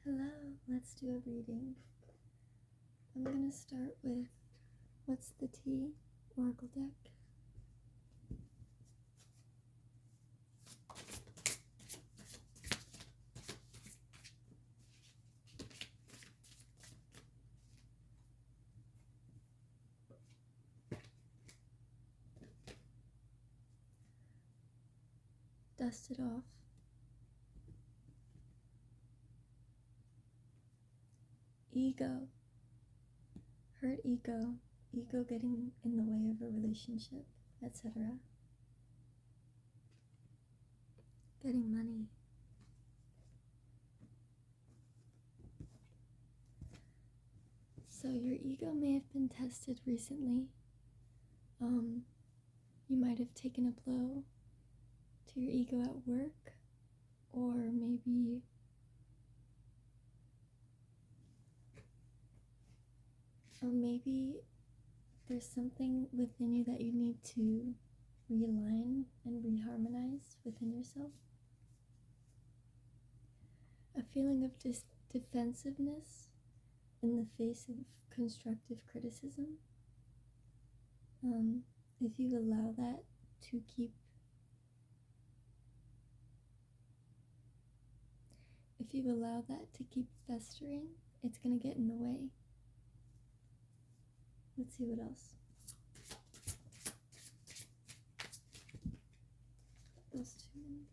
Hello, let's do a reading. I'm going to start with What's the Tea? Oracle deck. Dust it off. Ego. Hurt ego. Ego getting in the way of a relationship, etc. Getting money. So your ego may have been tested recently. You might have taken a blow to your ego at work, or maybe there's something within you that you need to realign and reharmonize within yourself. A feeling of defensiveness in the face of constructive criticism. If you allow that to keep festering, it's going to get in the way. Let's see what else. Those two.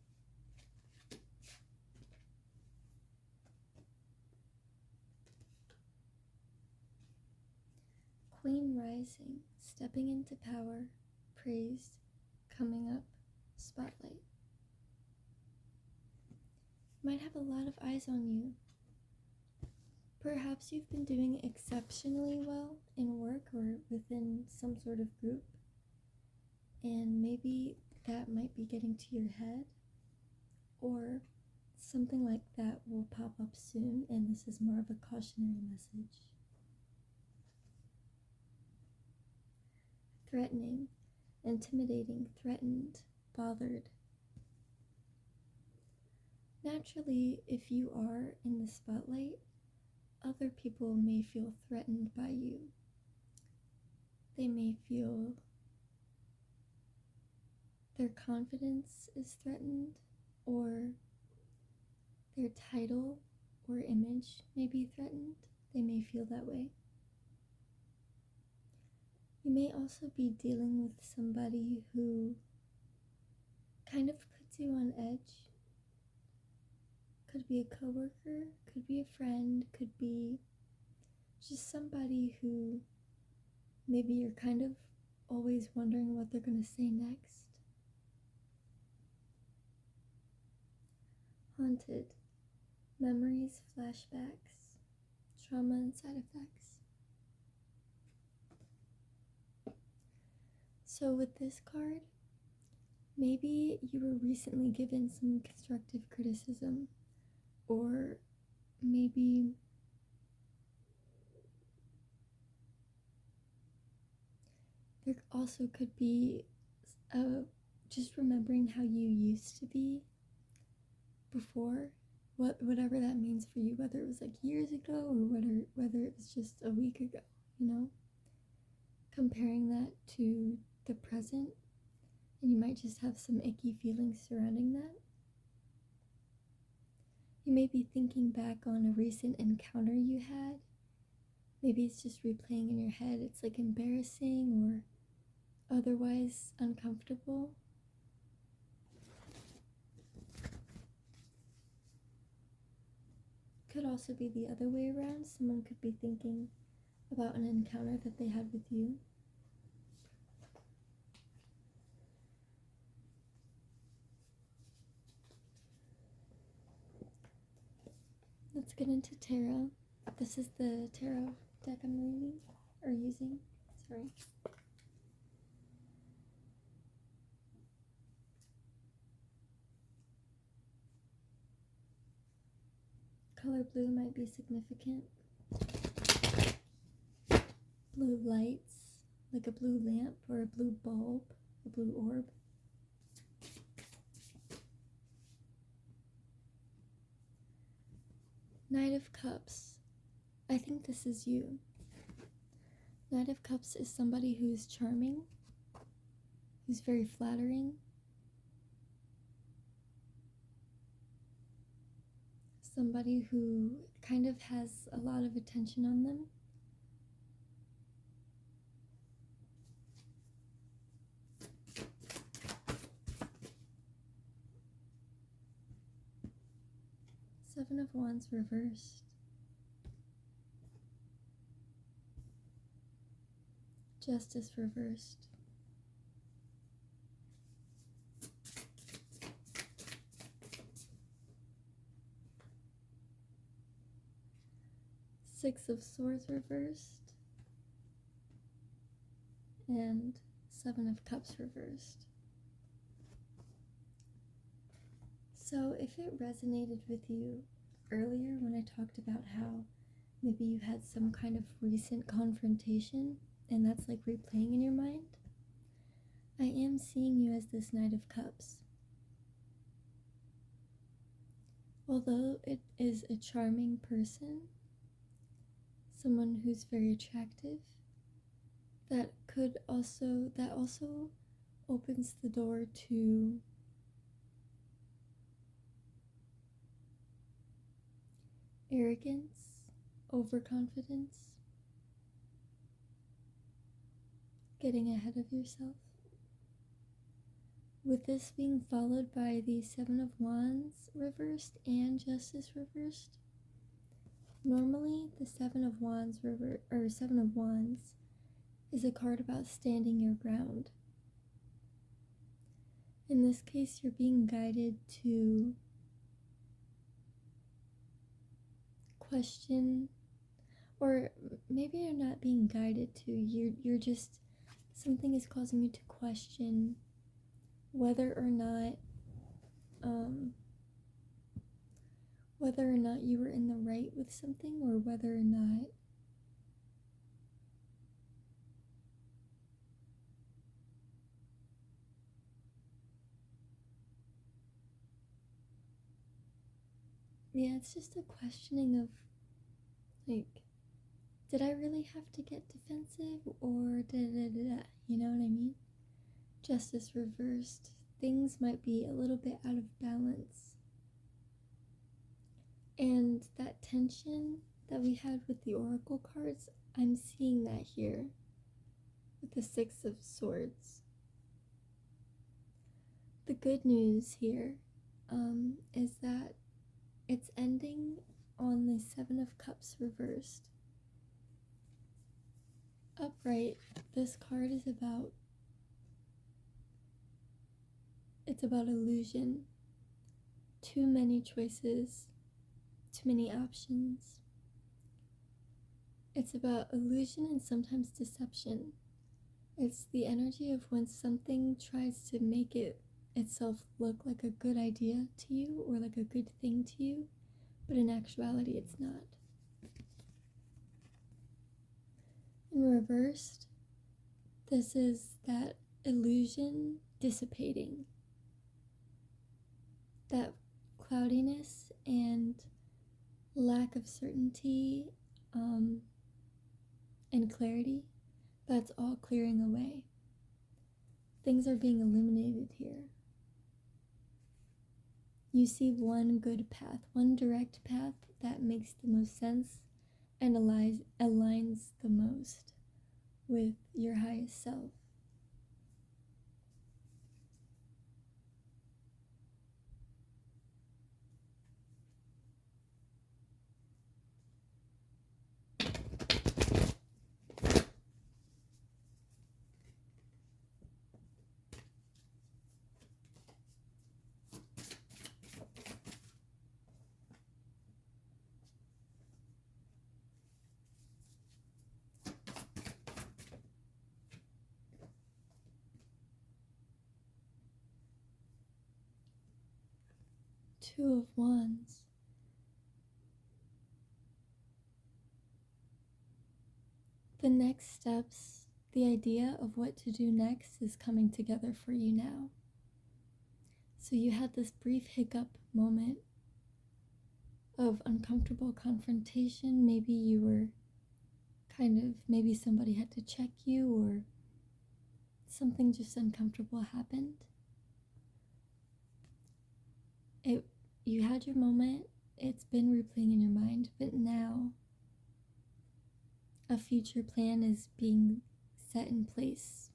Queen rising, stepping into power, praised, coming up, spotlight. Might have a lot of eyes on you. Perhaps you've been doing exceptionally well in work or within some sort of group, and maybe that might be getting to your head, or something like that will pop up soon, and this is more of a cautionary message. Threatening, intimidating, threatened, bothered. Naturally, if you are in the spotlight, other people may feel threatened by you. They may feel their confidence is threatened, or their title or image may be threatened. They may feel that way. You may also be dealing with somebody who kind of puts you on edge. Could be a coworker, could be a friend, could be just somebody who maybe you're kind of always wondering what they're going to say next. Haunted, memories, flashbacks, trauma and side effects. So with this card, maybe you were recently given some constructive criticism, or maybe there also could be just remembering how you used to be before, whatever that means for you, whether it was like years ago or whether it was just a week ago, comparing that to the present, and you might just have some icky feelings surrounding that. You may be thinking back on a recent encounter you had. Maybe it's just replaying in your head. It's like embarrassing or otherwise uncomfortable. Could also be the other way around. Someone could be thinking about an encounter that they had with you. Let's get into tarot. This is the tarot deck I'm reading, or using, sorry. Color blue might be significant. Blue lights, like a blue lamp or a blue bulb, a blue orb. Knight of Cups. I think this is you. Knight of Cups is somebody who is charming, who's very flattering, somebody who kind of has a lot of attention on them. Seven of Wands reversed. Justice reversed. Six of Swords reversed. And Seven of Cups reversed. So if it resonated with you earlier when I talked about how maybe you had some kind of recent confrontation and that's like replaying in your mind, I am seeing you as this Knight of Cups. Although it is a charming person, someone who's very attractive, that also opens the door to arrogance, overconfidence, getting ahead of yourself. With this being followed by the Seven of Wands reversed and Justice reversed, normally the Seven of Wands is a card about standing your ground. In this case, you're being guided to question, or maybe you're not being guided to, you're just, something is causing you to question whether or not you were in the right with something, or whether or not it's just a questioning of, like, did I really have to get defensive, or da-da-da-da, you know what I mean? Justice reversed. Things might be a little bit out of balance. And that tension that we had with the Oracle cards, I'm seeing that here with the Six of Swords. The good news here is that it's ending on the Seven of Cups reversed. Upright, this card is about, it's about illusion. Too many choices, too many options. It's about illusion and sometimes deception. It's the energy of when something tries to make itself look like a good idea to you, or like a good thing to you, but in actuality it's not. In reversed, this is that illusion dissipating, that cloudiness and lack of certainty and clarity, that's all clearing away. Things are being illuminated here. You see one good path, one direct path that makes the most sense and aligns the most with your highest self. Two of Wands. The next steps, the idea of what to do next is coming together for you now. So you had this brief hiccup moment of uncomfortable confrontation. Maybe you were maybe somebody had to check you, or something just uncomfortable happened. You had your moment, it's been replaying in your mind, but now a future plan is being set in place.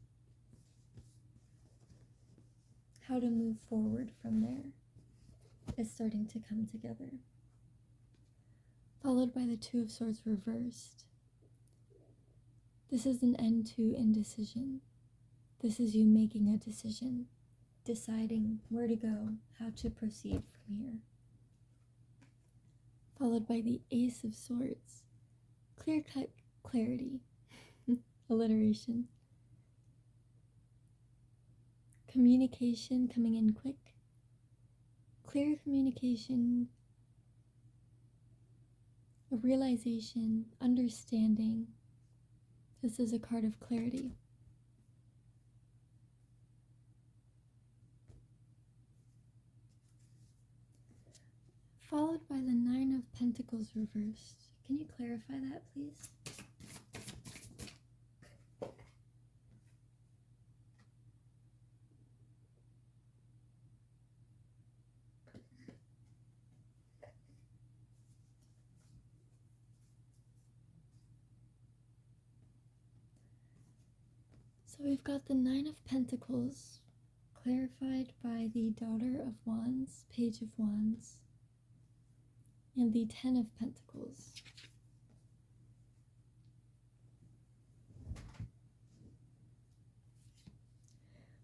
How to move forward from there is starting to come together. Followed by the Two of Swords reversed. This is an end to indecision. This is you making a decision, deciding where to go, how to proceed from here. Followed by the Ace of Swords. Clear-cut clarity. Alliteration. Communication coming in quick. Clear communication. A realization, understanding. This is a card of clarity. Followed by the Nine of Pentacles reversed. Can you clarify that, please? So we've got the Nine of Pentacles clarified by the Daughter of Wands, Page of Wands, and the Ten of Pentacles.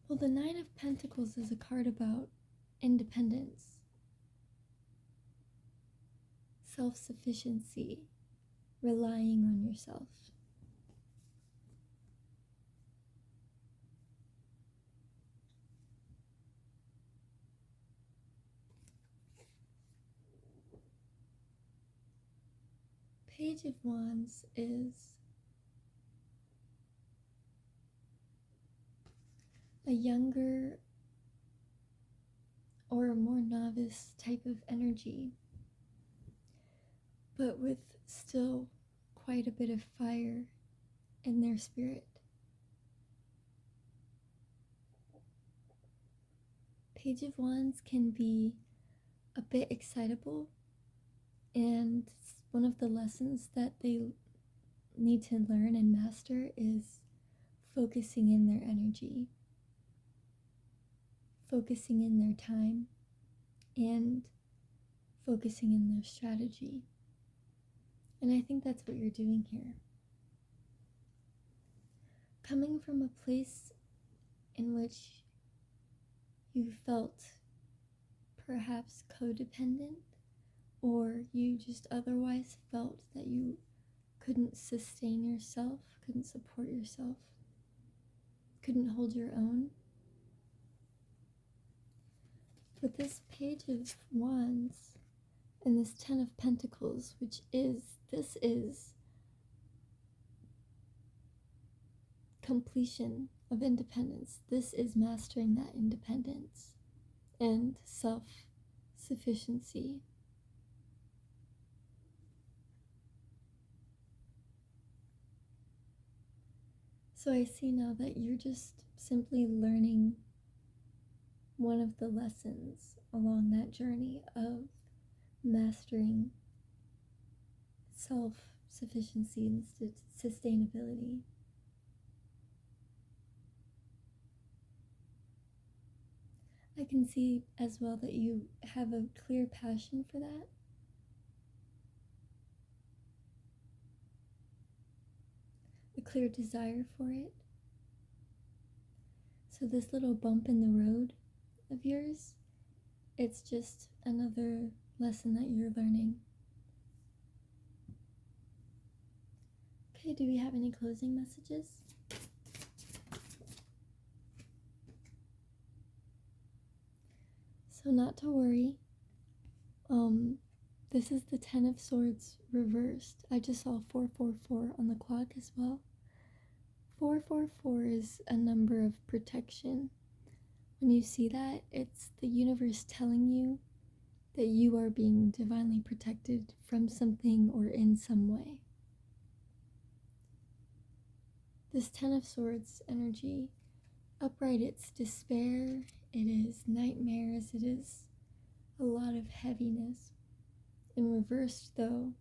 Well, the Nine of Pentacles is a card about independence, self-sufficiency, relying on yourself. Page of Wands is a younger or a more novice type of energy, but with still quite a bit of fire in their spirit. Page of Wands can be a bit excitable, and one of the lessons that they need to learn and master is focusing in their energy, focusing in their time, and focusing in their strategy. And I think that's what you're doing here. Coming from a place in which you felt perhaps codependent, or you just otherwise felt that you couldn't sustain yourself, couldn't support yourself, couldn't hold your own. With this Page of Wands and this Ten of Pentacles, this is completion of independence. This is mastering that independence and self-sufficiency. So I see now that you're just simply learning one of the lessons along that journey of mastering self-sufficiency and sustainability. I can see as well that you have a clear passion for that. A clear desire for it. So this little bump in the road of yours, it's just another lesson that you're learning. Okay, do we have any closing messages? So not to worry. This is the Ten of Swords reversed. I just saw 444 on the clock as well. 444 is a number of protection. When you see that, it's the universe telling you that you are being divinely protected from something or in some way. This Ten of Swords energy, upright, it's despair, it is nightmares, it is a lot of heaviness. In reversed, though,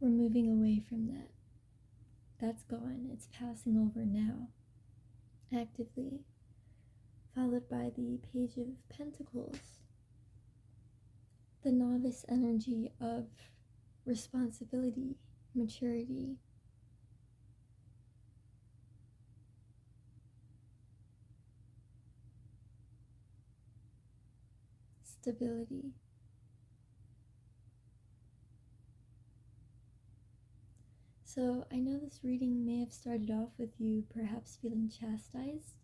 we're moving away from that. That's gone. It's passing over now, actively. Followed by the Page of Pentacles, the novice energy of responsibility, maturity, stability. So I know this reading may have started off with you perhaps feeling chastised.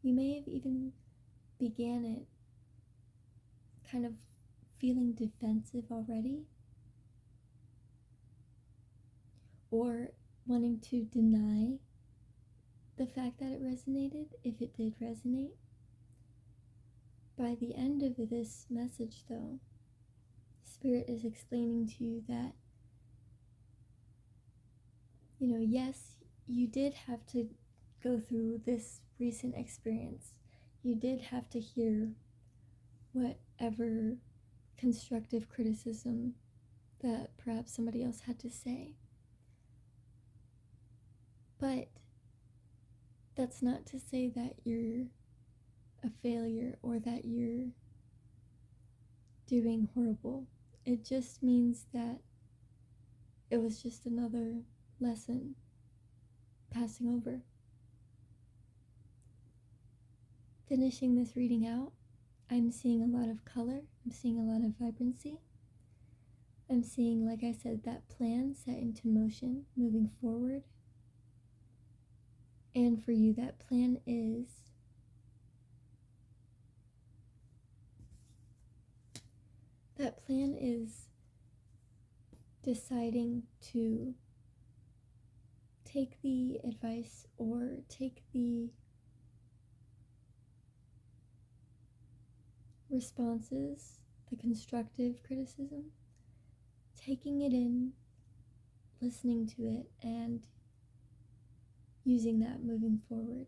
You may have even began it kind of feeling defensive already, or wanting to deny the fact that it resonated, if it did resonate. By the end of this message, though, Spirit is explaining to you that, yes, you did have to go through this recent experience. You did have to hear whatever constructive criticism that perhaps somebody else had to say. But that's not to say that you're a failure or that you're doing horrible. It just means that it was just another lesson passing over. Finishing this reading out, I'm seeing a lot of color, I'm seeing a lot of vibrancy. I'm seeing, like I said, that plan set into motion, moving forward. And for you, that plan is deciding to take the advice or take the responses, the constructive criticism, taking it in, listening to it, and using that moving forward.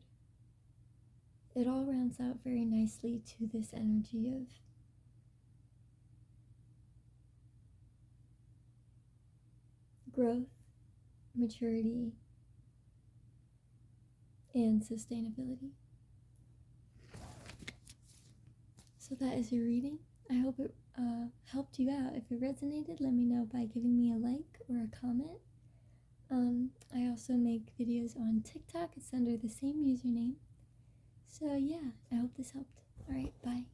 It all rounds out very nicely to this energy of growth, maturity, and sustainability. So that is your reading. I hope it helped you out. If it resonated, let me know by giving me a like or a comment. I also make videos on TikTok. It's under the same username. So yeah, I hope this helped. Alright, bye.